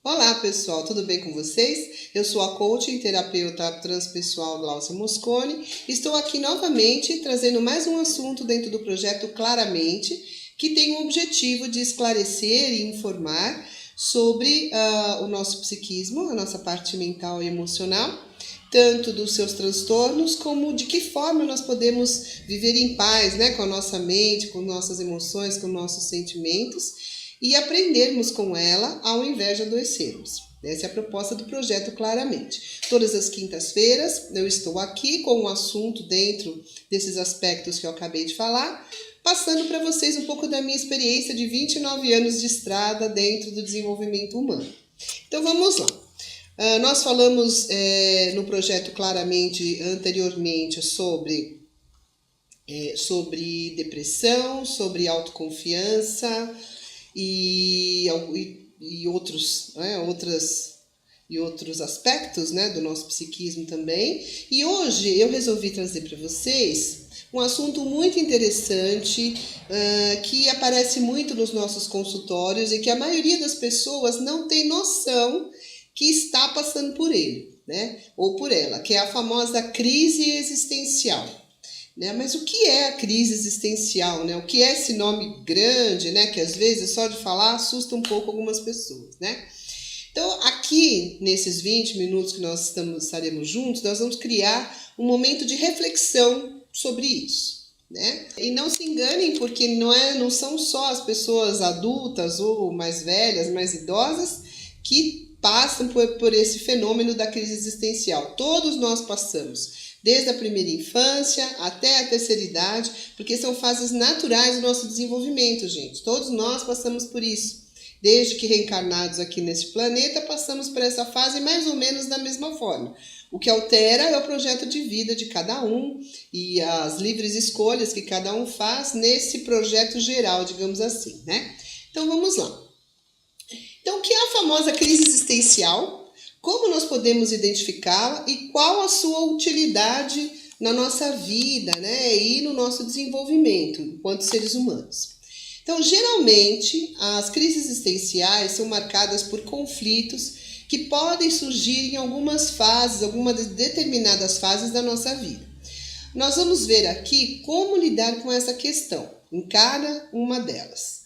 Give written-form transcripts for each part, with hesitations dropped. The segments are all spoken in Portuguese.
Olá pessoal, tudo bem com vocês? Eu sou a coach e terapeuta transpessoal Glaucia Mosconi. Estou aqui novamente trazendo mais um assunto dentro do projeto Claramente, que tem o objetivo de esclarecer e informar sobre o nosso psiquismo, a nossa parte mental e emocional, tanto dos seus transtornos como de que forma nós podemos viver em paz, né, com a nossa mente, com nossas emoções, com nossos sentimentos e aprendermos com ela ao invés de adoecermos. Essa é a proposta do projeto Claramente. Todas as quintas-feiras eu estou aqui com um assunto dentro desses aspectos que eu acabei de falar, passando para vocês um pouco da minha experiência de 29 anos de estrada dentro do desenvolvimento humano. Então vamos lá. Nós falamos no projeto Claramente anteriormente sobre depressão, sobre autoconfiança, e outros, né, outros aspectos, né, do nosso psiquismo também. E hoje eu resolvi trazer para vocês um assunto muito interessante que aparece muito nos nossos consultórios e que a maioria das pessoas não tem noção que está passando por ele, né, ou por ela, que é a famosa crise existencial. Né? Mas o que é a crise existencial? Né? O que é esse nome grande, né? Que às vezes só de falar assusta um pouco algumas pessoas, né? Então, aqui, nesses 20 minutos que nós estaremos juntos, nós vamos criar um momento de reflexão sobre isso. Né? E não se enganem, porque não são só as pessoas adultas ou mais velhas, mais idosas, que passam por esse fenômeno da crise existencial. Todos nós passamos. Desde a primeira infância até a terceira idade, porque são fases naturais do nosso desenvolvimento, gente. Todos nós passamos por isso. Desde que reencarnados aqui neste planeta, passamos por essa fase mais ou menos da mesma forma. O que altera é o projeto de vida de cada um e as livres escolhas que cada um faz nesse projeto geral, digamos assim, né? Então vamos lá. Então, o que é a famosa crise existencial? Como nós podemos identificá-la e qual a sua utilidade na nossa vida, né, e no nosso desenvolvimento enquanto seres humanos? Então, geralmente, as crises existenciais são marcadas por conflitos que podem surgir em algumas determinadas fases da nossa vida. Nós vamos ver aqui como lidar com essa questão em cada uma delas.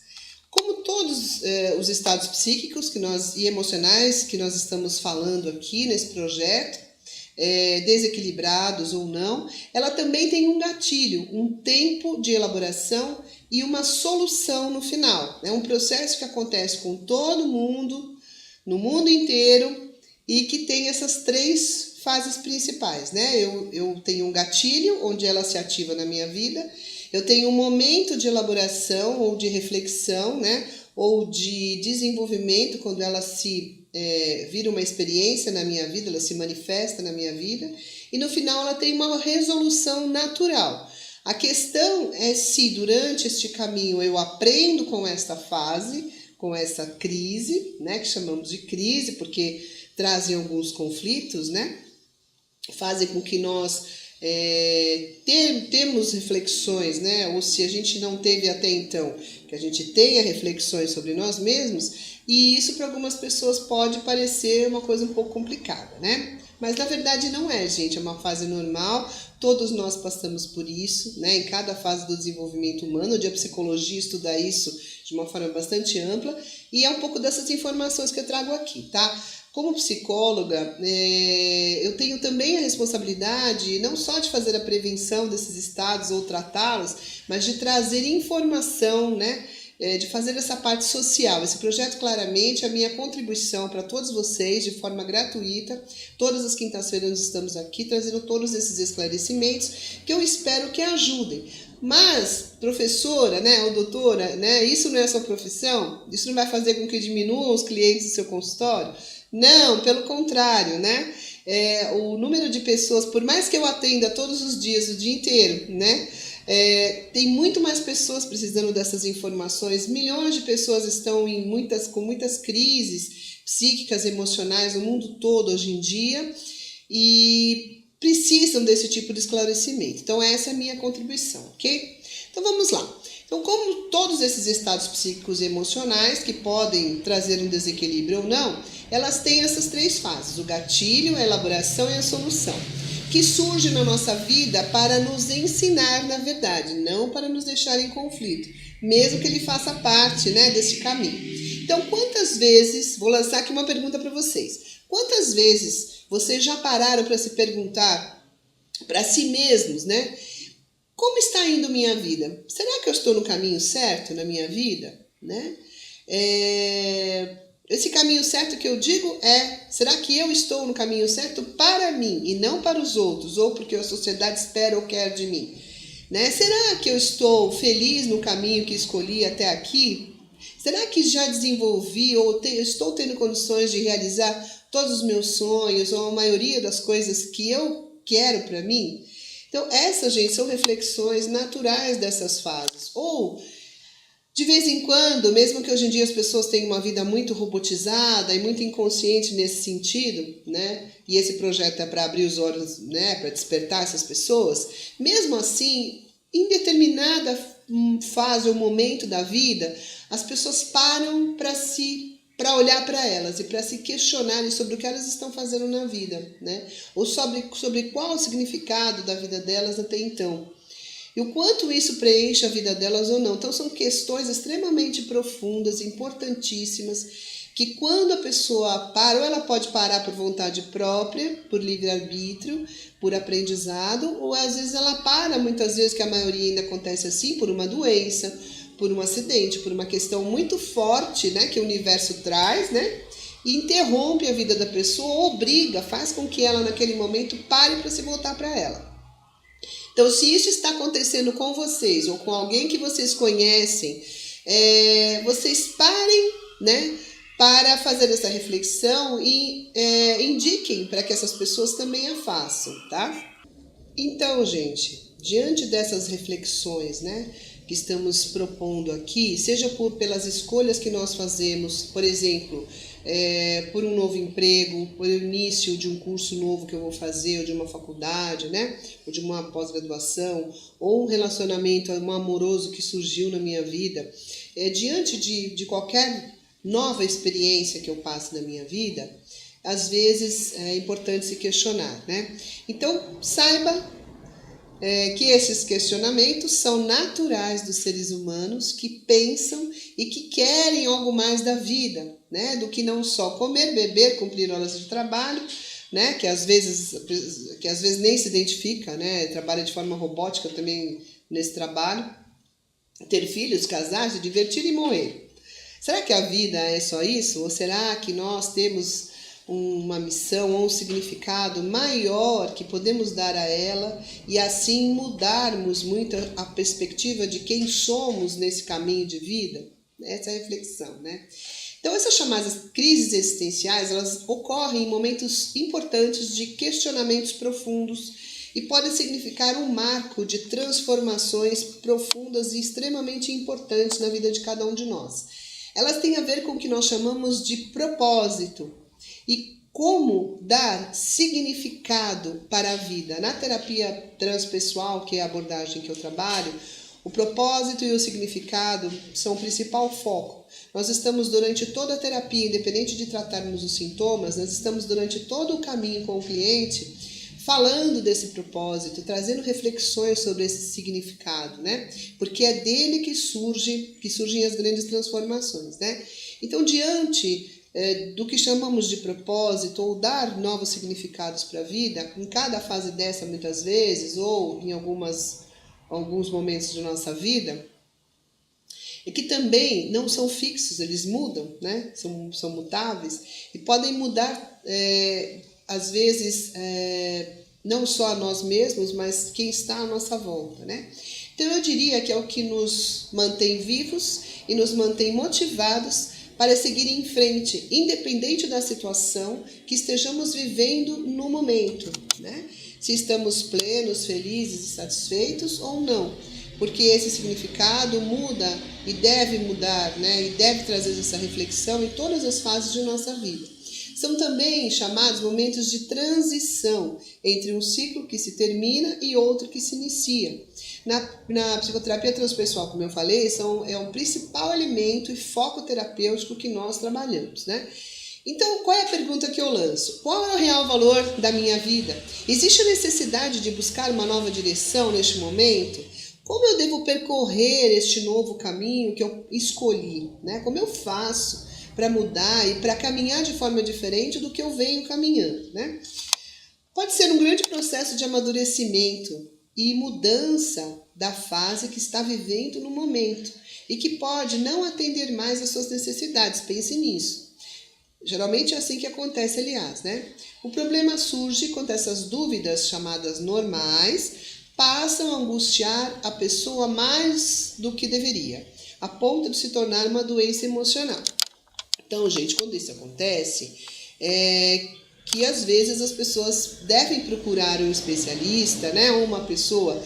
Como todos os estados psíquicos e emocionais que nós estamos falando aqui nesse projeto, desequilibrados ou não, ela também tem um gatilho, um tempo de elaboração e uma solução no final. É um processo que acontece com todo mundo, no mundo inteiro, e que tem essas três fases principais. Né? Eu tenho um gatilho, onde ela se ativa na minha vida. Eu tenho um momento de elaboração ou de reflexão, né? Ou de desenvolvimento, quando ela vira uma experiência na minha vida, ela se manifesta na minha vida. E no final ela tem uma resolução natural. A questão é se durante este caminho eu aprendo com esta fase, com essa crise, né? Que chamamos de crise, porque trazem alguns conflitos, né? Fazem com que nós temos reflexões, né? Ou se a gente não teve até então, que a gente tenha reflexões sobre nós mesmos, e isso para algumas pessoas pode parecer uma coisa um pouco complicada, né? Mas na verdade não é, gente, é uma fase normal, todos nós passamos por isso, né? Em cada fase do desenvolvimento humano, onde a psicologia estuda isso de uma forma bastante ampla, e é um pouco dessas informações que eu trago aqui, tá? Como psicóloga, eu tenho também a responsabilidade não só de fazer a prevenção desses estados ou tratá-los, mas de trazer informação, né? De fazer essa parte social. Esse projeto, claramente, é a minha contribuição para todos vocês, de forma gratuita. Todas as quintas-feiras nós estamos aqui trazendo todos esses esclarecimentos que eu espero que ajudem. Mas, professora, né, ou doutora, né, isso não é a sua profissão? Isso não vai fazer com que diminuam os clientes do seu consultório? Não, pelo contrário, né? O número de pessoas, por mais que eu atenda todos os dias, o dia inteiro, né? Tem muito mais pessoas precisando dessas informações. Milhões de pessoas estão com muitas crises psíquicas, emocionais no mundo todo hoje em dia e precisam desse tipo de esclarecimento. Então, essa é a minha contribuição, ok? Então, vamos lá. Então, como todos esses estados psíquicos e emocionais, que podem trazer um desequilíbrio ou não, elas têm essas 3 fases: o gatilho, a elaboração e a solução, que surge na nossa vida para nos ensinar, na verdade, não para nos deixar em conflito, mesmo que ele faça parte, né, desse caminho. Então, quantas vezes, vou lançar aqui uma pergunta para vocês, quantas vezes vocês já pararam para se perguntar para si mesmos, né? Como está indo minha vida? Será que eu estou no caminho certo na minha vida? Né? Esse caminho certo que eu digo será que eu estou no caminho certo para mim e não para os outros, ou porque a sociedade espera ou quer de mim? Né? Será que eu estou feliz no caminho que escolhi até aqui? Será que já desenvolvi ou estou tendo condições de realizar todos os meus sonhos ou a maioria das coisas que eu quero para mim? Então, essas, gente, são reflexões naturais dessas fases. Ou, de vez em quando, mesmo que hoje em dia as pessoas tenham uma vida muito robotizada e muito inconsciente nesse sentido, né? E esse projeto é para abrir os olhos, né? Para despertar essas pessoas. Mesmo assim, em determinada fase ou momento da vida, as pessoas param para olhar para elas e para se questionarem sobre o que elas estão fazendo na vida, né? Ou sobre qual o significado da vida delas até então. E o quanto isso preenche a vida delas ou não. Então, são questões extremamente profundas, importantíssimas, que quando a pessoa para, ou ela pode parar por vontade própria, por livre-arbítrio, por aprendizado, ou às vezes ela para, muitas vezes, que a maioria ainda acontece assim, por uma doença, por um acidente, por uma questão muito forte, né, que o universo traz, né, e interrompe a vida da pessoa, obriga, faz com que ela naquele momento pare para se voltar para ela. Então, se isso está acontecendo com vocês ou com alguém que vocês conhecem, vocês parem, né, para fazer essa reflexão e indiquem para que essas pessoas também a façam, tá? Então, gente, diante dessas reflexões, né, que estamos propondo aqui, seja pelas escolhas que nós fazemos, por exemplo, por um novo emprego, por início de um curso novo que eu vou fazer, ou de uma faculdade, né, ou de uma pós-graduação, ou um relacionamento amoroso que surgiu na minha vida, diante de qualquer nova experiência que eu passe na minha vida, às vezes é importante se questionar, né? Então, saiba que esses questionamentos são naturais dos seres humanos que pensam e que querem algo mais da vida, né? Do que não só comer, beber, cumprir horas de trabalho, né? Que às vezes nem se identifica, né? Trabalha de forma robótica também nesse trabalho. Ter filhos, casar, se divertir e morrer. Será que a vida é só isso? Ou será que nós temos uma missão ou um significado maior que podemos dar a ela e assim mudarmos muito a perspectiva de quem somos nesse caminho de vida? Essa é a reflexão, né? Então, essas chamadas crises existenciais, elas ocorrem em momentos importantes de questionamentos profundos e podem significar um marco de transformações profundas e extremamente importantes na vida de cada um de nós. Elas têm a ver com o que nós chamamos de propósito e como dar significado para a vida. Na terapia transpessoal, que é a abordagem que eu trabalho, o propósito e o significado são o principal foco. Nós estamos durante toda a terapia, independente de tratarmos os sintomas, nós estamos durante todo o caminho com o cliente falando desse propósito, trazendo reflexões sobre esse significado, né? Porque é dele que surgem as grandes transformações, né? Então, diante do que chamamos de propósito, ou dar novos significados para a vida, em cada fase dessa, muitas vezes, ou em alguns momentos de nossa vida, e que também não são fixos, eles mudam, né? São mutáveis, e podem mudar, às vezes, não só a nós mesmos, mas quem está à nossa volta, né? Então, eu diria que é o que nos mantém vivos e nos mantém motivados para seguir em frente, independente da situação que estejamos vivendo no momento, né? Se estamos plenos, felizes e satisfeitos ou não, porque esse significado muda e deve mudar, né? E deve trazer essa reflexão em todas as fases de nossa vida. São também chamados momentos de transição entre um ciclo que se termina e outro que se inicia. Na psicoterapia transpessoal, como eu falei, é um principal elemento e foco terapêutico que nós trabalhamos, né? Então, qual é a pergunta que eu lanço? Qual é o real valor da minha vida? Existe a necessidade de buscar uma nova direção neste momento? Como eu devo percorrer este novo caminho que eu escolhi, né? Como eu faço para mudar e para caminhar de forma diferente do que eu venho caminhando, né? Pode ser um grande processo de amadurecimento e mudança da fase que está vivendo no momento e que pode não atender mais às suas necessidades. Pense nisso. Geralmente é assim que acontece, aliás, né? O problema surge quando essas dúvidas, chamadas normais, passam a angustiar a pessoa mais do que deveria, a ponto de se tornar uma doença emocional. Então, gente, quando isso acontece, que às vezes as pessoas devem procurar um especialista, né, ou uma pessoa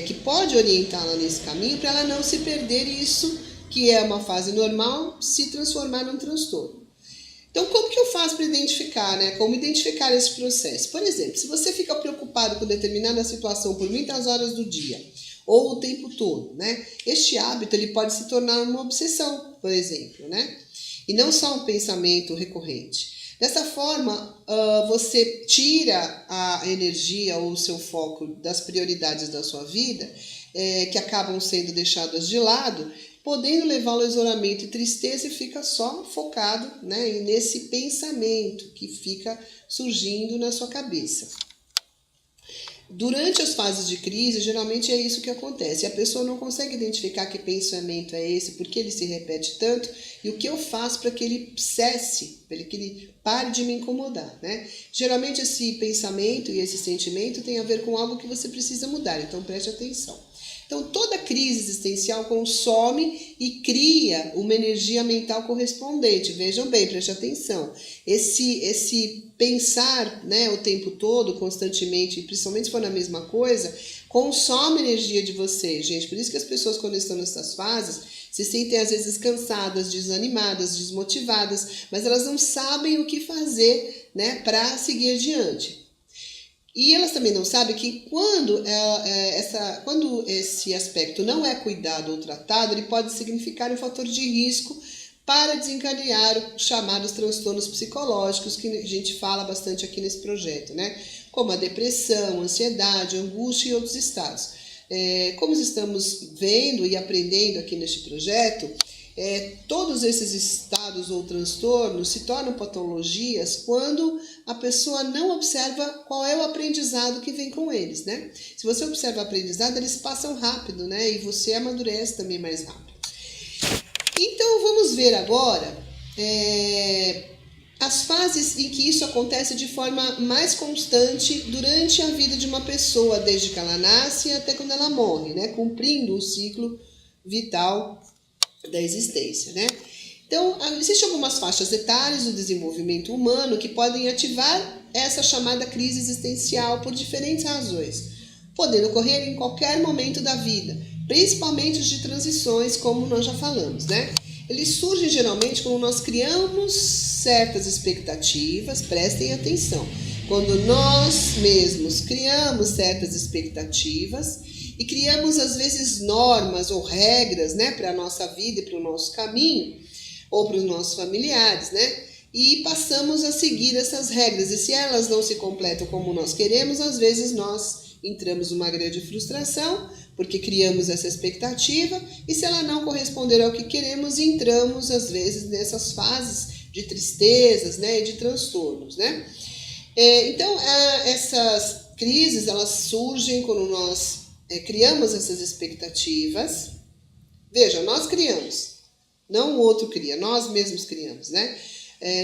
que pode orientá-la nesse caminho para ela não se perder isso, que é uma fase normal, se transformar num transtorno. Então, como que eu faço para identificar, né? Como identificar esse processo? Por exemplo, se você fica preocupado com determinada situação por muitas horas do dia ou o tempo todo, né? Este hábito ele pode se tornar uma obsessão, por exemplo, né? E não só um pensamento recorrente. Dessa forma, você tira a energia ou o seu foco das prioridades da sua vida, que acabam sendo deixadas de lado, podendo levá-lo ao isolamento e tristeza e fica só focado, né, nesse pensamento que fica surgindo na sua cabeça. Durante as fases de crise, geralmente é isso que acontece. A pessoa não consegue identificar que pensamento é esse, por que ele se repete tanto e o que eu faço para que ele cesse, para que ele pare de me incomodar, né? Geralmente esse pensamento e esse sentimento tem a ver com algo que você precisa mudar, então preste atenção. Então, toda crise existencial consome e cria uma energia mental correspondente. Vejam bem, preste atenção. Esse pensar, né, o tempo todo, constantemente, principalmente se for na mesma coisa, consome energia de vocês, gente. Por isso que as pessoas, quando estão nessas fases, se sentem às vezes cansadas, desanimadas, desmotivadas, mas elas não sabem o que fazer, né, para seguir adiante. E elas também não sabem que quando esse aspecto não é cuidado ou tratado, ele pode significar um fator de risco para desencadear os chamados transtornos psicológicos, que a gente fala bastante aqui nesse projeto, né? Como a depressão, ansiedade, angústia e outros estados. Como estamos vendo e aprendendo aqui neste projeto, todos esses estados ou transtornos se tornam patologias quando a pessoa não observa qual é o aprendizado que vem com eles, né? Se você observa o aprendizado, eles passam rápido, né? E você amadurece também mais rápido. Então, vamos ver agora as fases em que isso acontece de forma mais constante durante a vida de uma pessoa, desde que ela nasce até quando ela morre, né? Cumprindo o ciclo vital da existência, né? Então, existem algumas faixas etárias do desenvolvimento humano que podem ativar essa chamada crise existencial por diferentes razões, podendo ocorrer em qualquer momento da vida, principalmente os de transições, como nós já falamos, né? Eles surgem geralmente quando nós criamos certas expectativas, prestem atenção, quando nós mesmos criamos certas expectativas e criamos, às vezes, normas ou regras, né, para a nossa vida e para o nosso caminho, ou para os nossos familiares, né? E passamos a seguir essas regras. E se elas não se completam como nós queremos, às vezes nós entramos numa grande frustração, porque criamos essa expectativa, e se ela não corresponder ao que queremos, entramos, às vezes, nessas fases de tristezas, né, e de transtornos, né? Então, essas crises, elas surgem quando nós criamos essas expectativas. Veja, nós criamos, não o outro cria, nós mesmos criamos, né?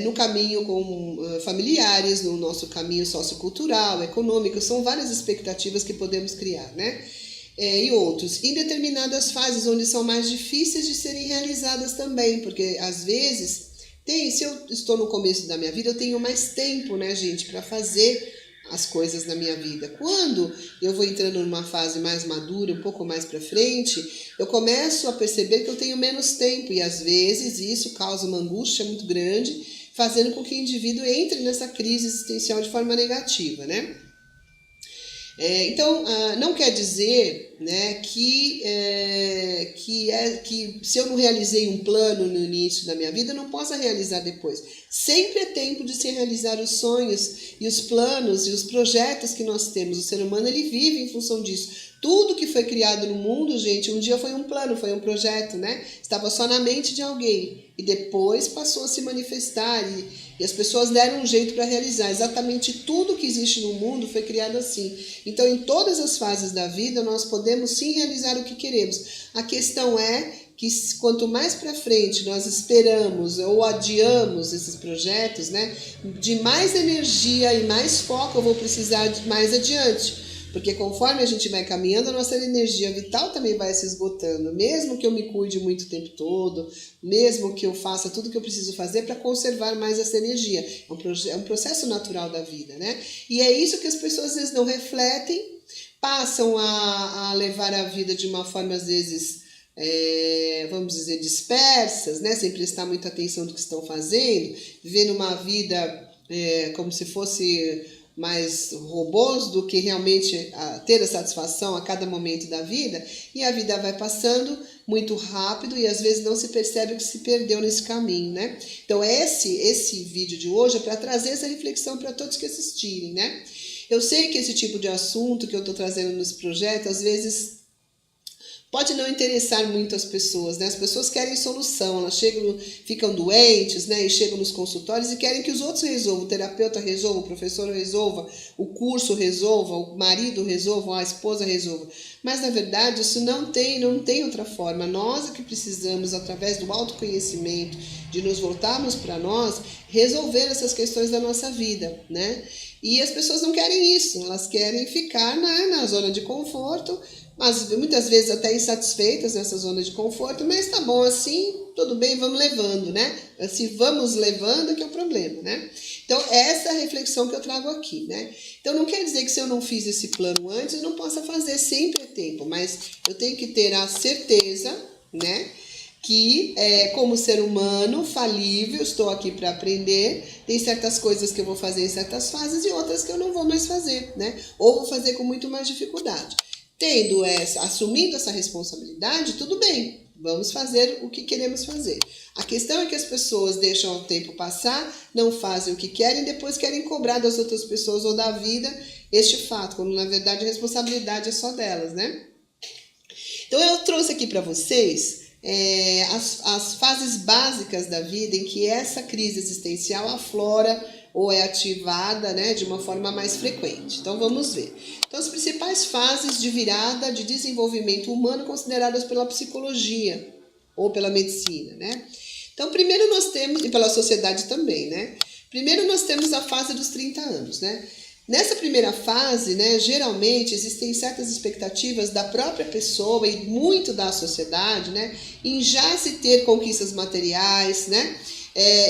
No caminho com familiares, no nosso caminho sociocultural, econômico, são várias expectativas que podemos criar, né? E outros, em determinadas fases onde são mais difíceis de serem realizadas também, porque às vezes, se eu estou no começo da minha vida, eu tenho mais tempo, né, gente, para fazer as coisas na minha vida. Quando eu vou entrando numa fase mais madura, um pouco mais para frente, eu começo a perceber que eu tenho menos tempo e às vezes isso causa uma angústia muito grande, fazendo com que o indivíduo entre nessa crise existencial de forma negativa, né? Então, não quer dizer, né, que se eu não realizei um plano no início da minha vida, eu não possa realizar depois. Sempre é tempo de se realizar os sonhos e os planos e os projetos que nós temos. O ser humano, ele vive em função disso. Tudo que foi criado no mundo, gente, um dia foi um plano, foi um projeto, né? Estava só na mente de alguém e depois passou a se manifestar e as pessoas deram um jeito para realizar. Exatamente tudo que existe no mundo foi criado assim. Então, em todas as fases da vida, nós podemos sim realizar o que queremos. A questão é que quanto mais para frente nós esperamos ou adiamos esses projetos, né, de mais energia e mais foco eu vou precisar de mais adiante. Porque conforme a gente vai caminhando, a nossa energia vital também vai se esgotando. Mesmo que eu me cuide muito o tempo todo, mesmo que eu faça tudo que eu preciso fazer para conservar mais essa energia. É um processo natural da vida, né? E é isso que as pessoas às vezes não refletem, passam a levar a vida de uma forma, às vezes, vamos dizer, dispersas, né? Sem prestar muita atenção no que estão fazendo, vivendo uma vida como se fosse mais robôs do que realmente ter a satisfação a cada momento da vida, e a vida vai passando muito rápido e às vezes não se percebe o que se perdeu nesse caminho, né? Então esse vídeo de hoje é para trazer essa reflexão para todos que assistirem, né? Eu sei que esse tipo de assunto que eu estou trazendo nesse projeto, às vezes pode não interessar muito as pessoas, né? As pessoas querem solução, elas ficam doentes, né? E chegam nos consultórios e querem que os outros resolvam, o terapeuta resolva, o professor resolva, o curso resolva, o marido resolva, a esposa resolva. Mas, na verdade, isso não tem outra forma. Nós é que precisamos, através do autoconhecimento, de nos voltarmos para nós, resolver essas questões da nossa vida, né? E as pessoas não querem isso, elas querem ficar na zona de conforto, mas muitas vezes até insatisfeitas nessa zona de conforto, mas tá bom assim, tudo bem, vamos levando, né? Se vamos levando que é o problema, né? Então, essa é a reflexão que eu trago aqui, né? Então, não quer dizer que se eu não fiz esse plano antes, eu não possa fazer, sempre é tempo, mas eu tenho que ter a certeza, né? Que, como ser humano falível, estou aqui para aprender, tem certas coisas que eu vou fazer em certas fases e outras que eu não vou mais fazer, né? Ou vou fazer com muito mais dificuldade. Assumindo essa responsabilidade, tudo bem, vamos fazer o que queremos fazer. A questão é que as pessoas deixam o tempo passar, não fazem o que querem e depois querem cobrar das outras pessoas ou da vida este fato, quando na verdade a responsabilidade é só delas, né? Então eu trouxe aqui para vocês as fases básicas da vida em que essa crise existencial aflora ou é ativada, né, de uma forma mais frequente. Então vamos ver. Então as principais fases de virada de desenvolvimento humano consideradas pela psicologia ou pela medicina, né? Então primeiro nós temos, e pela sociedade também, né? Primeiro nós temos a fase dos 30 anos, né? Nessa primeira fase, né, geralmente existem certas expectativas da própria pessoa e muito da sociedade, né, em já se ter conquistas materiais, né,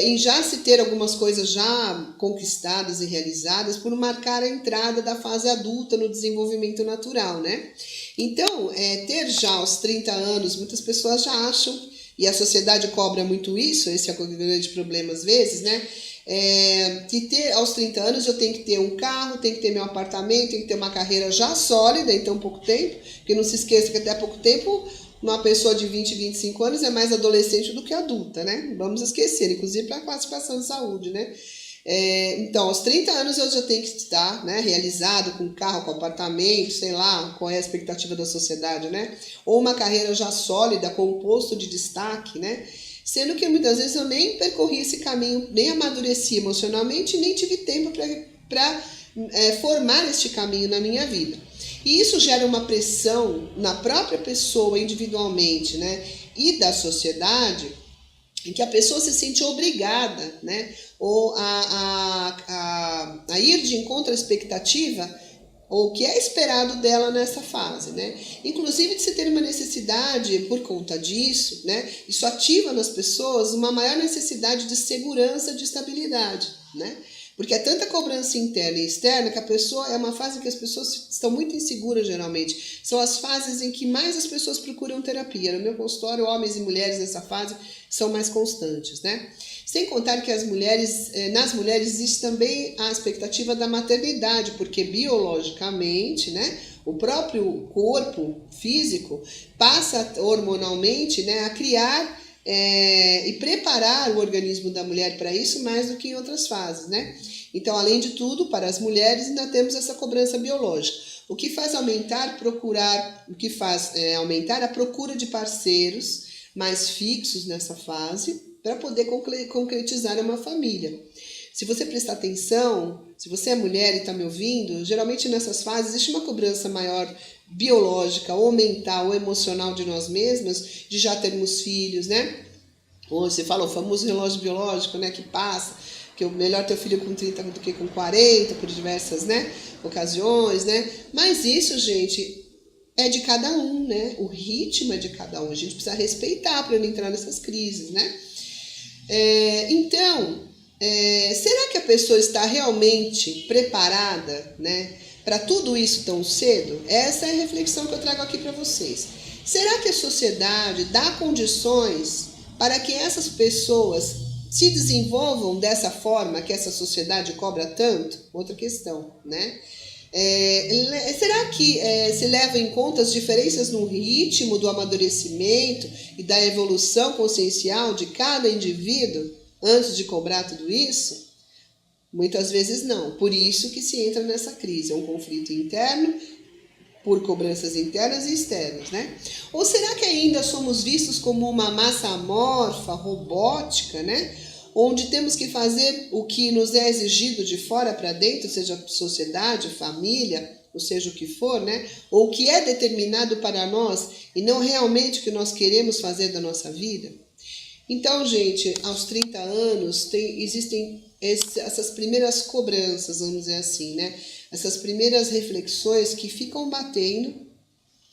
em já se ter algumas coisas já conquistadas e realizadas por marcar a entrada da fase adulta no desenvolvimento natural, né? Então, ter já aos 30 anos, muitas pessoas já acham, e a sociedade cobra muito isso, esse é o grande problema às vezes, né? Que aos 30 anos eu tenho que ter um carro, tenho que ter meu apartamento, tenho que ter uma carreira já sólida em tão pouco tempo, porque não se esqueça que até há pouco tempo uma pessoa de 20, 25 anos é mais adolescente do que adulta, né? Vamos esquecer, inclusive para a classificação de saúde, né? Então, aos 30 anos eu já tenho que estar, né, realizado com carro, com apartamento, sei lá, qual é a expectativa da sociedade, né? Ou uma carreira já sólida, com um posto de destaque, né? Sendo que muitas vezes eu nem percorri esse caminho, nem amadureci emocionalmente, nem tive tempo para formar este caminho na minha vida. E isso gera uma pressão na própria pessoa individualmente, né? E da sociedade, em que a pessoa se sente obrigada, né? Ou a ir de encontro à expectativa ou o que é esperado dela nessa fase, né? Inclusive de se ter uma necessidade por conta disso, né? Isso ativa nas pessoas uma maior necessidade de segurança, de estabilidade, né? Porque é tanta cobrança interna e externa que a pessoa é uma fase em que as pessoas estão muito inseguras geralmente. São as fases em que mais as pessoas procuram terapia. No meu consultório, homens e mulheres nessa fase são mais constantes, né? Sem contar que nas mulheres existe também a expectativa da maternidade, porque biologicamente, né, o próprio corpo físico passa hormonalmente, né, a criar e preparar o organismo da mulher para isso mais do que em outras fases, né? Então, além de tudo, para as mulheres ainda temos essa cobrança biológica, o que faz aumentar a procura de parceiros mais fixos nessa fase para poder concretizar uma família. Se você prestar atenção, se você é mulher e está me ouvindo, geralmente nessas fases existe uma cobrança maior biológica, ou mental, ou emocional de nós mesmas, de já termos filhos, né? Ou você fala o famoso relógio biológico, né, que passa, que é melhor ter filho com 30 do que com 40, por diversas, né, ocasiões, né? Mas isso, gente, é de cada um, né? O ritmo é de cada um. A gente precisa respeitar para não entrar nessas crises, né? Será que a pessoa está realmente preparada, né, para tudo isso tão cedo? Essa é a reflexão que eu trago aqui para vocês. Será que a sociedade dá condições para que essas pessoas se desenvolvam dessa forma que essa sociedade cobra tanto? Outra questão, né? Será que se leva em conta as diferenças no ritmo do amadurecimento e da evolução consciencial de cada indivíduo antes de cobrar tudo isso? Muitas vezes não. Por isso que se entra nessa crise. É um conflito interno por cobranças internas e externas, né? Ou será que ainda somos vistos como uma massa amorfa, robótica, né? Onde temos que fazer o que nos é exigido de fora para dentro, seja sociedade, família, ou seja o que for, né? Ou o que é determinado para nós e não realmente o que nós queremos fazer da nossa vida? Então, gente, aos 30 anos existem essas primeiras cobranças, vamos dizer assim, né? Essas primeiras reflexões que ficam batendo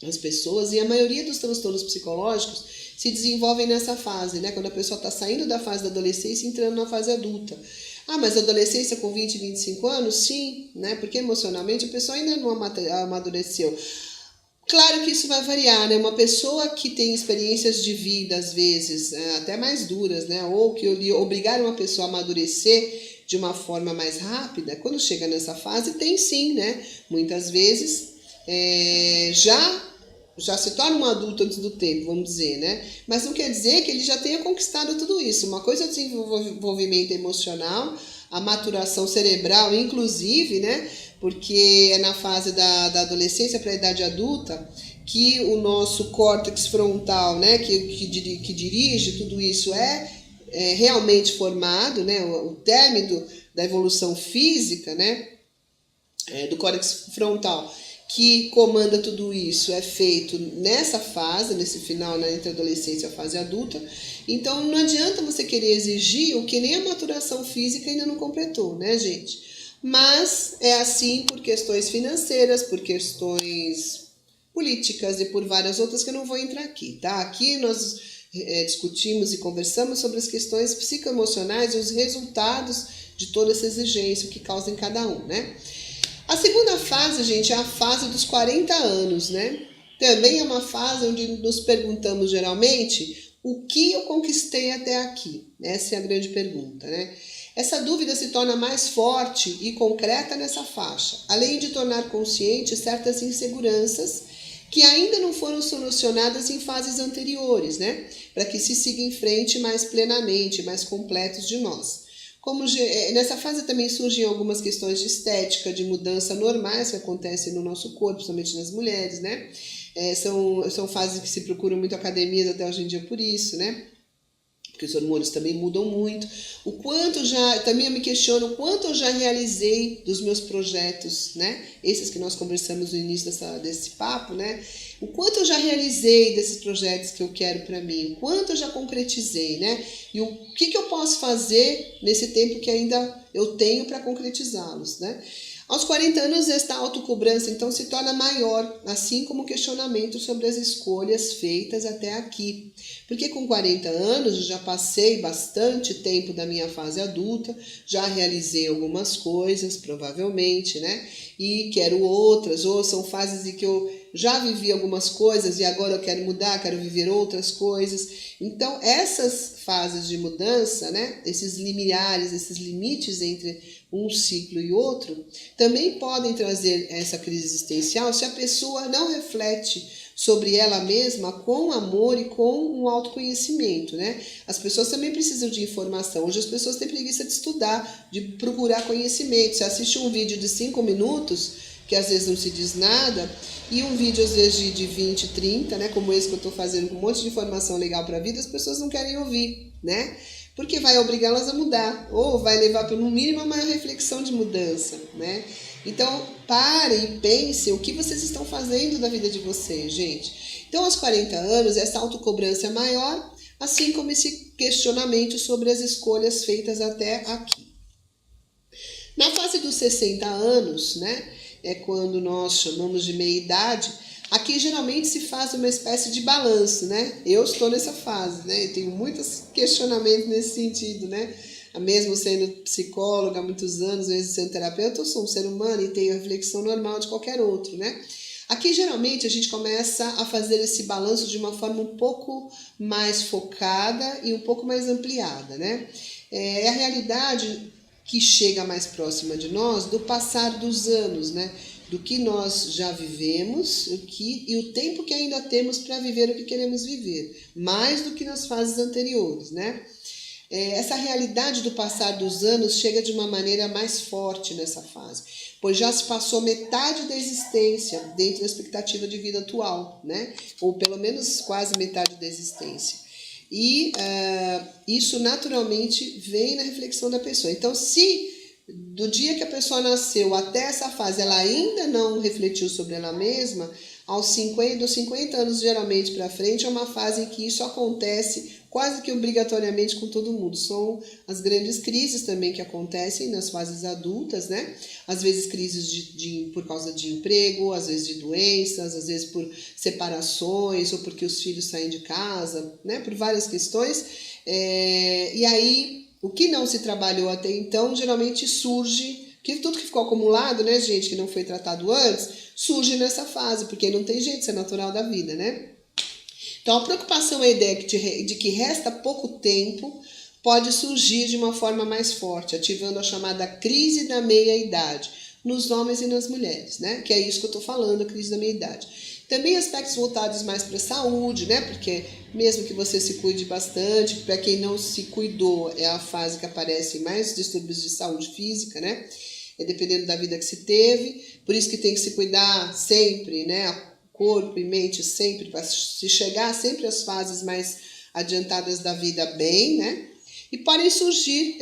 as pessoas, e a maioria dos transtornos psicológicos se desenvolvem nessa fase, né? Quando a pessoa está saindo da fase da adolescência e entrando na fase adulta. Ah, mas a adolescência com 20, 25 anos? Sim, né? Porque emocionalmente a pessoa ainda não amadureceu. Claro que isso vai variar, né? Uma pessoa que tem experiências de vida, às vezes, até mais duras, né? Ou que obrigaram uma pessoa a amadurecer de uma forma mais rápida, quando chega nessa fase, tem sim, né? Muitas vezes já se torna um adulto antes do tempo, vamos dizer, né? Mas não quer dizer que ele já tenha conquistado tudo isso. Uma coisa é o desenvolvimento emocional, a maturação cerebral, inclusive, né? Porque é na fase da adolescência para a idade adulta que o nosso córtex frontal, né? Que dirige tudo isso é realmente formado, né? O término da evolução física, né? Do córtex frontal, que comanda tudo isso, é feito nessa fase, nesse final, né, entre a adolescência e a fase adulta. Então, não adianta você querer exigir o que nem a maturação física ainda não completou, né, gente? Mas é assim por questões financeiras, por questões políticas e por várias outras que eu não vou entrar aqui, tá? Aqui nós discutimos e conversamos sobre as questões psicoemocionais e os resultados de toda essa exigência, o que causa em cada um, né? A segunda fase, gente, é a fase dos 40 anos, né? Também é uma fase onde nos perguntamos geralmente o que eu conquistei até aqui. Essa é a grande pergunta, né? Essa dúvida se torna mais forte e concreta nessa faixa, além de tornar consciente certas inseguranças que ainda não foram solucionadas em fases anteriores, né? Para que se siga em frente mais plenamente, mais completos de nós. Como nessa fase também surgem algumas questões de estética, de mudança normais que acontecem no nosso corpo, principalmente nas mulheres, né? São fases que se procuram muito academias até hoje em dia por isso, né? Porque os hormônios também mudam muito. Também eu me questiono o quanto eu já realizei dos meus projetos, né? Esses que nós conversamos no início desse papo, né? O quanto eu já realizei desses projetos que eu quero para mim, o quanto eu já concretizei, né? E o que eu posso fazer nesse tempo que ainda eu tenho para concretizá-los, né? Aos 40 anos, esta autocobrança, então, se torna maior, assim como o questionamento sobre as escolhas feitas até aqui. Porque com 40 anos, eu já passei bastante tempo da minha fase adulta, já realizei algumas coisas, provavelmente, né? E quero outras, ou são fases em que eu já vivi algumas coisas e agora eu quero mudar, quero viver outras coisas. Então, essas fases de mudança, né, esses limiares, esses limites entre um ciclo e outro, também podem trazer essa crise existencial se a pessoa não reflete sobre ela mesma com amor e com um autoconhecimento, né? As pessoas também precisam de informação. Hoje as pessoas têm preguiça de estudar, de procurar conhecimento. Você assiste um vídeo de 5 minutos, que às vezes não se diz nada, e um vídeo às vezes de 20, 30, né? Como esse que eu estou fazendo com um monte de informação legal para a vida, as pessoas não querem ouvir, né? Porque vai obrigá-las a mudar, ou vai levar para no mínimo uma reflexão de mudança, né? Então, parem e pensem o que vocês estão fazendo da vida de vocês, gente. Então, aos 40 anos, essa autocobrança é maior, assim como esse questionamento sobre as escolhas feitas até aqui. Na fase dos 60 anos, né, é quando nós chamamos de meia-idade, aqui geralmente se faz uma espécie de balanço, né? Eu estou nessa fase, né? Eu tenho muitos questionamentos nesse sentido, né? Mesmo sendo psicóloga há muitos anos, mesmo sendo terapeuta, eu sou um ser humano e tenho a reflexão normal de qualquer outro, né? Aqui, geralmente, a gente começa a fazer esse balanço de uma forma um pouco mais focada e um pouco mais ampliada, né? É a realidade que chega mais próxima de nós do passar dos anos, né? Do que nós já vivemos e o tempo que ainda temos para viver o que queremos viver, mais do que nas fases anteriores, né? Essa realidade do passar dos anos chega de uma maneira mais forte nessa fase, pois já se passou metade da existência dentro da expectativa de vida atual, né? Ou pelo menos quase metade da existência. E isso naturalmente vem na reflexão da pessoa. Então, se do dia que a pessoa nasceu até essa fase ela ainda não refletiu sobre ela mesma, dos 50 anos geralmente para frente é uma fase em que isso acontece quase que obrigatoriamente com todo mundo. São as grandes crises também que acontecem nas fases adultas, né? Às vezes crises por causa de emprego, às vezes de doenças, às vezes por separações ou porque os filhos saem de casa, né? Por várias questões. E aí, o que não se trabalhou até então, geralmente surge, que tudo que ficou acumulado, né, gente, que não foi tratado antes, surge nessa fase, porque não tem jeito, isso é natural da vida, né? Então, a preocupação, a ideia de que resta pouco tempo pode surgir de uma forma mais forte, ativando a chamada crise da meia-idade, nos homens e nas mulheres, né? Que é isso que eu estou falando, a crise da meia-idade. Também aspectos voltados mais para a saúde, né? Porque mesmo que você se cuide bastante, para quem não se cuidou, é a fase que aparecem mais distúrbios de saúde física, né? Dependendo da vida que se teve, por isso que tem que se cuidar sempre, né? Corpo e mente sempre, para se chegar sempre às fases mais adiantadas da vida bem, né? E podem surgir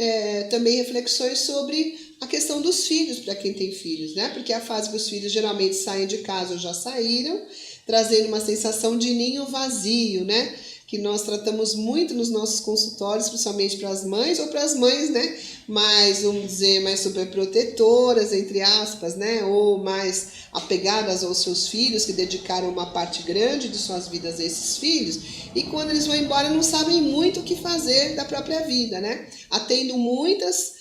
também reflexões sobre a questão dos filhos, para quem tem filhos, né? Porque é a fase que os filhos geralmente saem de casa ou já saíram, trazendo uma sensação de ninho vazio, né? Que nós tratamos muito nos nossos consultórios, principalmente para as mães, ou para as mães, né? Mais, vamos dizer, mais superprotetoras, entre aspas, né? Ou mais apegadas aos seus filhos, que dedicaram uma parte grande de suas vidas a esses filhos, e quando eles vão embora não sabem muito o que fazer da própria vida, né? Atendo muitas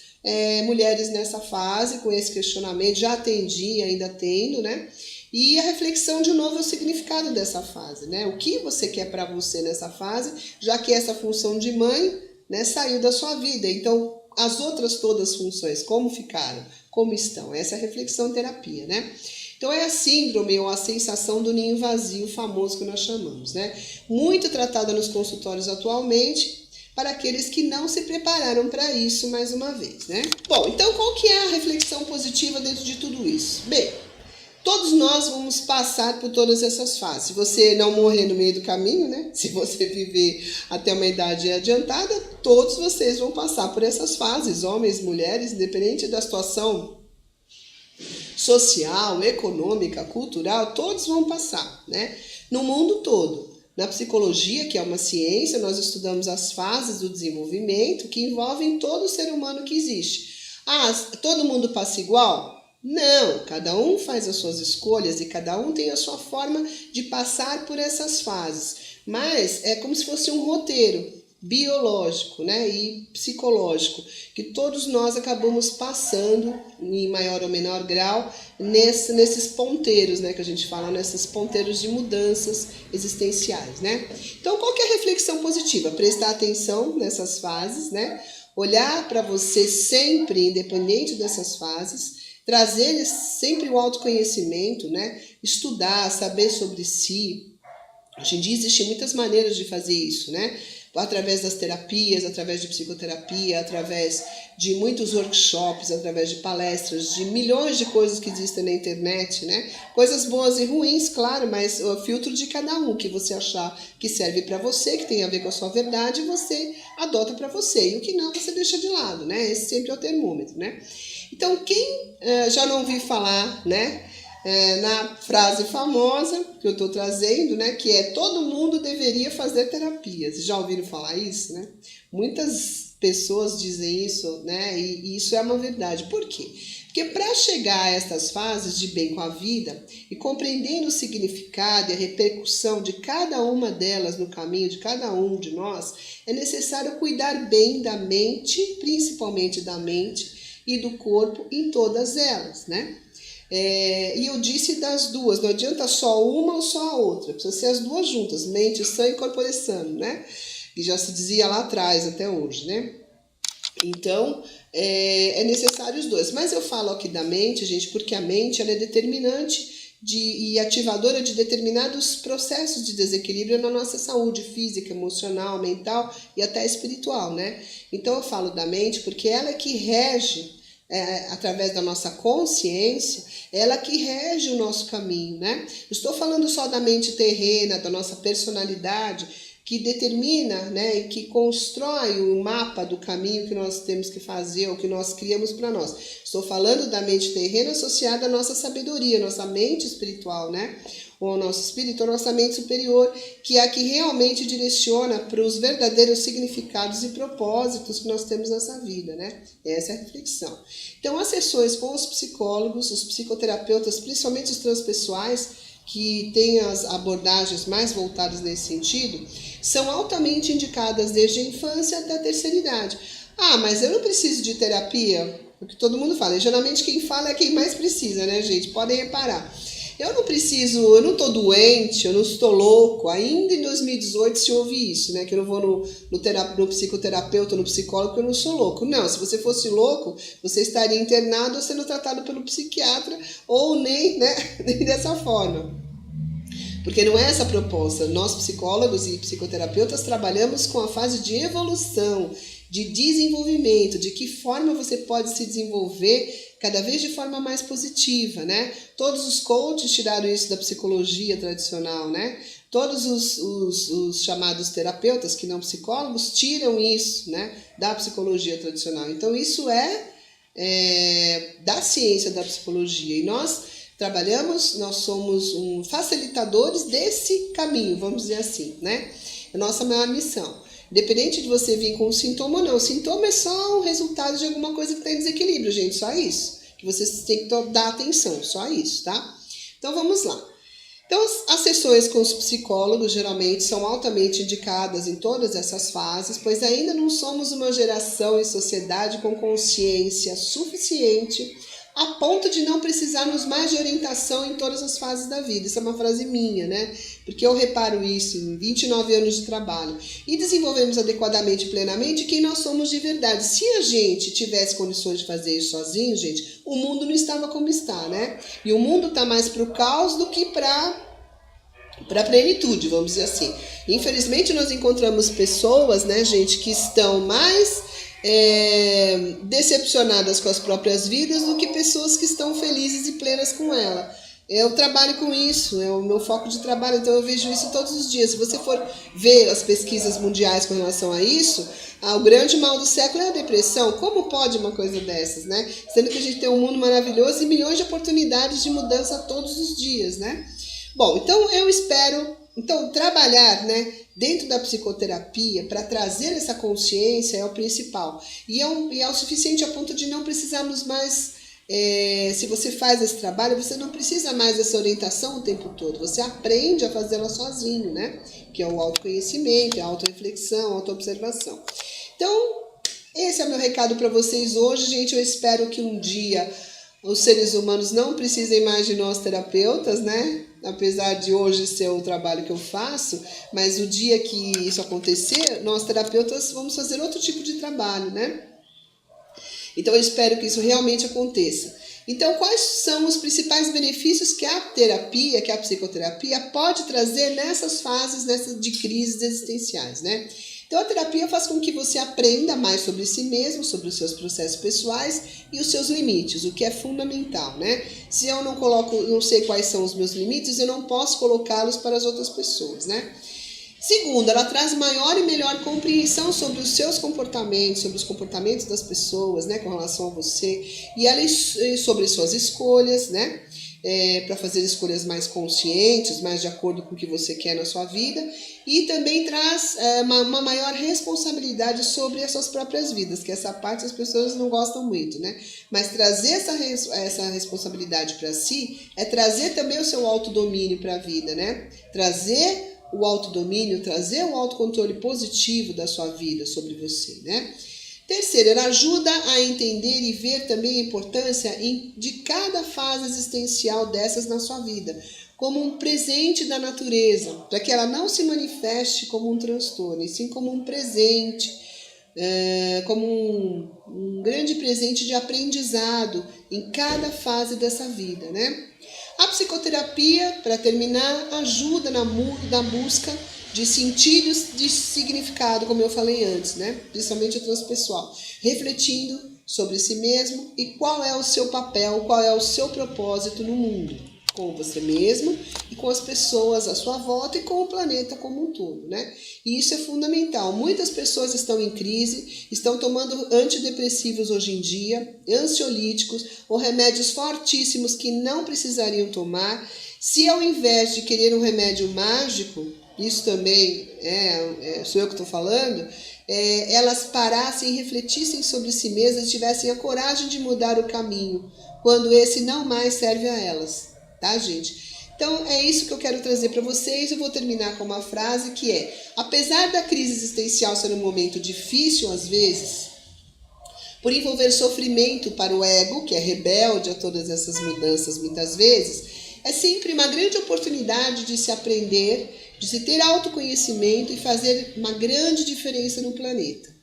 mulheres nessa fase, com esse questionamento, já atendi, ainda atendo, né? E a reflexão de novo é o significado dessa fase, né? O que você quer para você nessa fase, já que essa função de mãe, né, saiu da sua vida. Então, as outras todas as funções, como ficaram, como estão? Essa é a reflexão terapia, né? Então, é a síndrome ou a sensação do ninho vazio famoso que nós chamamos, né? Muito tratada nos consultórios atualmente, para aqueles que não se prepararam para isso mais uma vez, né? Bom, então qual que é a reflexão positiva dentro de tudo isso? Bem, todos nós vamos passar por todas essas fases. Se você não morrer no meio do caminho, né? Se você viver até uma idade adiantada, todos vocês vão passar por essas fases, homens, mulheres, independente da situação social, econômica, cultural, todos vão passar, né? No mundo todo. Na psicologia, que é uma ciência, nós estudamos as fases do desenvolvimento que envolvem todo ser humano que existe. Todo mundo passa igual? Não, cada um faz as suas escolhas e cada um tem a sua forma de passar por essas fases. Mas é como se fosse um roteiro. biológico, né, e psicológico, que todos nós acabamos passando, em maior ou menor grau, nesses ponteiros, né, que a gente fala, nesses ponteiros de mudanças existenciais, né. Então, qual que é a reflexão positiva? Prestar atenção nessas fases, né, olhar para você sempre, independente dessas fases, trazer sempre o autoconhecimento, né, estudar, saber sobre si. Hoje em dia existem muitas maneiras de fazer isso, né? Através das terapias, através de psicoterapia, através de muitos workshops, através de palestras, de milhões de coisas que existem na internet, né? Coisas boas e ruins, claro, mas o filtro de cada um, que você achar que serve para você, que tem a ver com a sua verdade, você adota para você. E o que não, você deixa de lado, né? Esse sempre é o termômetro, né? Então, quem já não ouviu falar, né? Na frase famosa que eu estou trazendo, né, que é todo mundo deveria fazer terapia. Vocês já ouviram falar isso, né? Muitas pessoas dizem isso, né? E isso é uma verdade. Por quê? Porque para chegar a estas fases de bem com a vida e compreendendo o significado e a repercussão de cada uma delas no caminho de cada um de nós, é necessário cuidar bem da mente, principalmente da mente e do corpo em todas elas, né? E eu disse das duas, não adianta só uma ou só a outra, precisa ser as duas juntas, mente, sangue e corpo sano, né? E já se dizia lá atrás, até hoje, né? Então, é necessário os dois. Mas eu falo aqui da mente, gente, porque a mente ela é determinante e ativadora de determinados processos de desequilíbrio na nossa saúde física, emocional, mental e até espiritual, né? Então, eu falo da mente porque ela é que rege, através da nossa consciência, ela que rege o nosso caminho, né? Estou falando só da mente terrena, da nossa personalidade, que determina, né, e que constrói o mapa do caminho que nós temos que fazer, ou que nós criamos para nós. Estou falando da mente terrena associada à nossa sabedoria, nossa mente espiritual, né? Ou nosso espírito, ou nossa mente superior, que é a que realmente direciona para os verdadeiros significados e propósitos que nós temos nessa vida, né? Essa é a reflexão. Então, as sessões com os psicólogos, os psicoterapeutas, principalmente os transpessoais, que têm as abordagens mais voltadas nesse sentido, são altamente indicadas desde a infância até a terceira idade. Ah, mas eu não preciso de terapia? O que todo mundo fala. E geralmente quem fala é quem mais precisa, né, gente? Podem reparar. Eu não preciso, eu não estou doente, eu não estou louco. Ainda em 2018 se ouve isso, né? Que eu não vou no psicoterapeuta, no psicólogo, porque eu não sou louco. Não, se você fosse louco, você estaria internado ou sendo tratado pelo psiquiatra, ou nem, né? Nem dessa forma. Porque não é essa a proposta. Nós, psicólogos e psicoterapeutas, trabalhamos com a fase de evolução, de desenvolvimento, de que forma você pode se desenvolver cada vez de forma mais positiva, né? Todos os coaches tiraram isso da psicologia tradicional, né? Todos os chamados terapeutas, que não psicólogos, tiram isso, né, da psicologia tradicional. Então, isso é da ciência da psicologia. E nós trabalhamos, nós somos facilitadores desse caminho, vamos dizer assim, né? É a nossa maior missão. Independente de você vir com um sintoma ou não, o sintoma é só o resultado de alguma coisa que está em desequilíbrio, gente, só isso. Que você tem que dar atenção, só isso, tá? Então, vamos lá. Então, as sessões com os psicólogos, geralmente, são altamente indicadas em todas essas fases, pois ainda não somos uma geração e sociedade com consciência suficiente a ponto de não precisarmos mais de orientação em todas as fases da vida. Isso é uma frase minha, né? Porque eu reparo isso em 29 anos de trabalho. E desenvolvemos adequadamente e plenamente quem nós somos de verdade. Se a gente tivesse condições de fazer isso sozinho, gente, o mundo não estava como está, né? E o mundo está mais para o caos do que para a plenitude, vamos dizer assim. Infelizmente, nós encontramos pessoas, né, gente, que estão mais decepcionadas com as próprias vidas do que pessoas que estão felizes e plenas com ela. Eu trabalho com isso, é o meu foco de trabalho, então eu vejo isso todos os dias. Se você for ver as pesquisas mundiais com relação a isso, o grande mal do século é a depressão. Como pode uma coisa dessas, né? Sendo que a gente tem um mundo maravilhoso e milhões de oportunidades de mudança todos os dias, né? Bom, então eu espero trabalhar, né, dentro da psicoterapia para trazer essa consciência é o principal. E é o suficiente a ponto de não precisarmos mais se você faz esse trabalho, você não precisa mais dessa orientação o tempo todo. Você aprende a fazê-la sozinho, né? Que é o autoconhecimento, é a autorreflexão, a autoobservação. Então, esse é o meu recado para vocês hoje, gente. Eu espero que um dia os seres humanos não precisem mais de nós terapeutas, né? Apesar de hoje ser o trabalho que eu faço, mas o dia que isso acontecer, nós terapeutas vamos fazer outro tipo de trabalho, né? Então eu espero que isso realmente aconteça. Então, quais são os principais benefícios que a terapia, que a psicoterapia pode trazer nessas fases de crises existenciais, né? Então, a terapia faz com que você aprenda mais sobre si mesmo, sobre os seus processos pessoais e os seus limites, o que é fundamental, né? Se eu não sei quais são os meus limites, eu não posso colocá-los para as outras pessoas, né? Segundo, ela traz maior e melhor compreensão sobre os seus comportamentos, sobre os comportamentos das pessoas, né, com relação a você, e sobre suas escolhas, né, para fazer escolhas mais conscientes, mais de acordo com o que você quer na sua vida, e também traz uma maior responsabilidade sobre as suas próprias vidas, que essa parte as pessoas não gostam muito, né, mas trazer essa responsabilidade para si é trazer também o seu autodomínio para a vida, né, trazer o autodomínio, trazer o autocontrole positivo da sua vida sobre você, né? Terceiro, ela ajuda a entender e ver também a importância de cada fase existencial dessas na sua vida, como um presente da natureza, para que ela não se manifeste como um transtorno, e sim como um presente, como um grande presente de aprendizado em cada fase dessa vida, né? A psicoterapia, para terminar, ajuda na busca de sentidos de significado, como eu falei antes, né? Principalmente o transpessoal, refletindo sobre si mesmo e qual é o seu papel, qual é o seu propósito no mundo, com você mesmo e com as pessoas à sua volta e com o planeta como um todo, né? E isso é fundamental. Muitas pessoas estão em crise, estão tomando antidepressivos hoje em dia, ansiolíticos ou remédios fortíssimos que não precisariam tomar. Se ao invés de querer um remédio mágico, isso também sou eu que estou falando, elas parassem e refletissem sobre si mesmas e tivessem a coragem de mudar o caminho, quando esse não mais serve a elas, tá, gente? Então, é isso que eu quero trazer para vocês. Eu vou terminar com uma frase que é: apesar da crise existencial ser um momento difícil às vezes, por envolver sofrimento para o ego, que é rebelde a todas essas mudanças muitas vezes, é sempre uma grande oportunidade de se aprender, de se ter autoconhecimento e fazer uma grande diferença no planeta.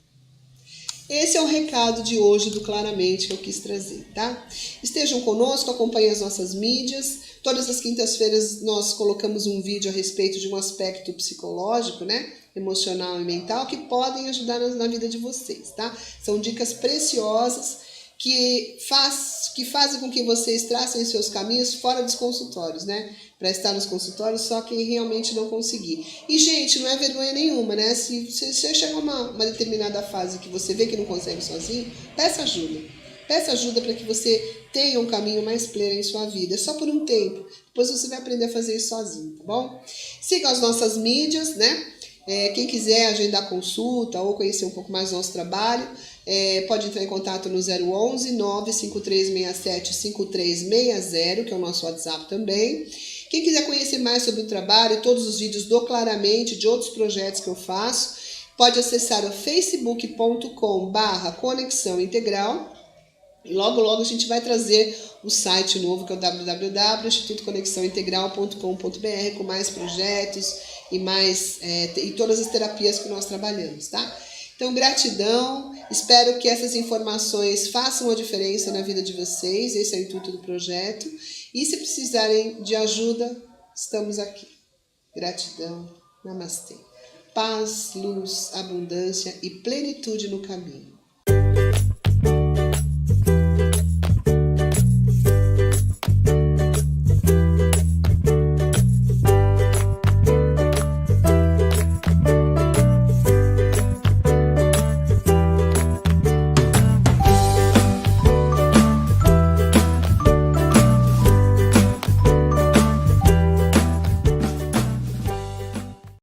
Esse é o recado de hoje do Claramente que eu quis trazer, tá? Estejam conosco, acompanhem as nossas mídias. Todas as quintas-feiras nós colocamos um vídeo a respeito de um aspecto psicológico, né? Emocional e mental, que podem ajudar na vida de vocês, tá? São dicas preciosas que fazem com que vocês tracem seus caminhos fora dos consultórios, né? Para estar nos consultórios só quem realmente não conseguir. E, gente, não é vergonha nenhuma, né? Se você chegar a uma determinada fase que você vê que não consegue sozinho, peça ajuda. Peça ajuda para que você tenha um caminho mais pleno em sua vida. É só por um tempo. Depois você vai aprender a fazer isso sozinho, tá bom? Siga as nossas mídias, né? Quem quiser agendar consulta ou conhecer um pouco mais do nosso trabalho, pode entrar em contato no 011 95367 5360, que é o nosso WhatsApp também. Quem quiser conhecer mais sobre o trabalho e todos os vídeos do Claramente, de outros projetos que eu faço, pode acessar o facebook.com/Conexão Integral. E logo, logo a gente vai trazer o site novo, que é o www.institutoconexãointegral.com.br, com mais projetos e todas as terapias que nós trabalhamos, tá? Então, gratidão. Espero que essas informações façam a diferença na vida de vocês. Esse é o intuito do projeto. E se precisarem de ajuda, estamos aqui. Gratidão. Namastê. Paz, luz, abundância e plenitude no caminho.